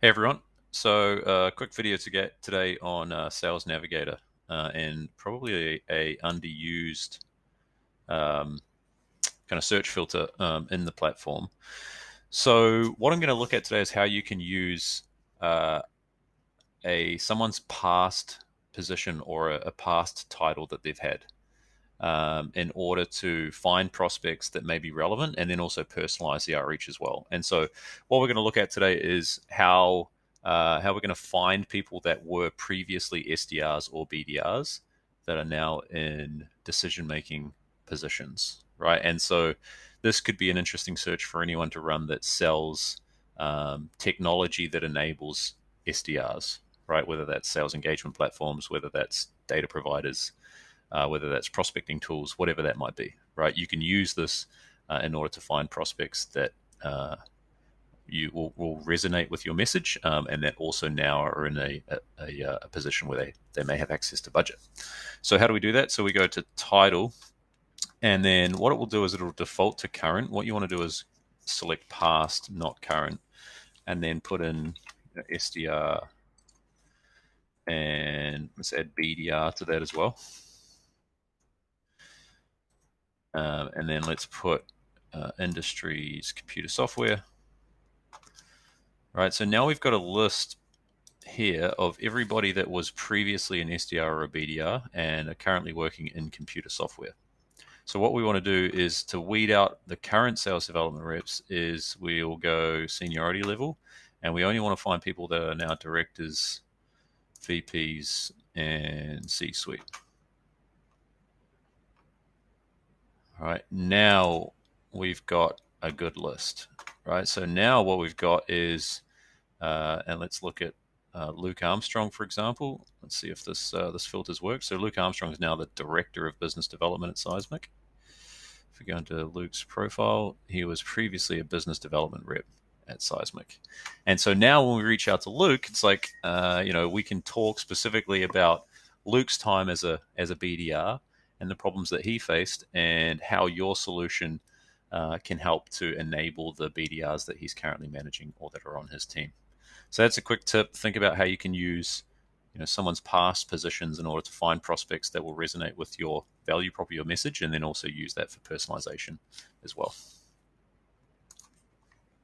Hey everyone. So, quick video to get today on Sales Navigator and probably a underused um, kind of search filter in the platform. So, what I'm going to look at today is how you can use uh, someone's past position or a past title that they've had in order to find prospects that may be relevant and then also personalize the outreach as well. And so, what we're going to look at today is how we're going to find people that were previously SDRs or BDRs that are now in decision making positions, right? And so, this could be an interesting search for anyone to run that sells technology that enables SDRs, right? Whether that's sales engagement platforms, whether that's data providers, whether that's prospecting tools, whatever that might be, right? You can use this in order to find prospects that you will resonate with your message, and that also now are in a position where they may have access to budget. So how do we do that? So we go to title, and then what it will do is it'll default to current. What you want to do is select past, not current, and then put in SDR, and let's add BDR to that as well. And then let's put industries, computer software. Right, so now we've got a list here of everybody that was previously an SDR or a BDR and are currently working in computer software. So what we want to do is to weed out the current sales development reps is we'll go seniority level, and we only want to find people that are now directors, VPs, and C-suite. All right, now we've got a good list, right? So now what we've got is, and let's look at Luke Armstrong, for example. Let's see if this filters work. So Luke Armstrong is now the director of business development at Seismic. If we go into Luke's profile, he was previously a business development rep at Seismic, and so now when we reach out to Luke, it's like we can talk specifically about Luke's time as a BDR and the problems that he faced, and how your solution can help to enable the BDRs that he's currently managing or that are on his team. So that's a quick tip. Think about how you can use someone's past positions in order to find prospects that will resonate with your value prop, your message, and then also use that for personalization as well.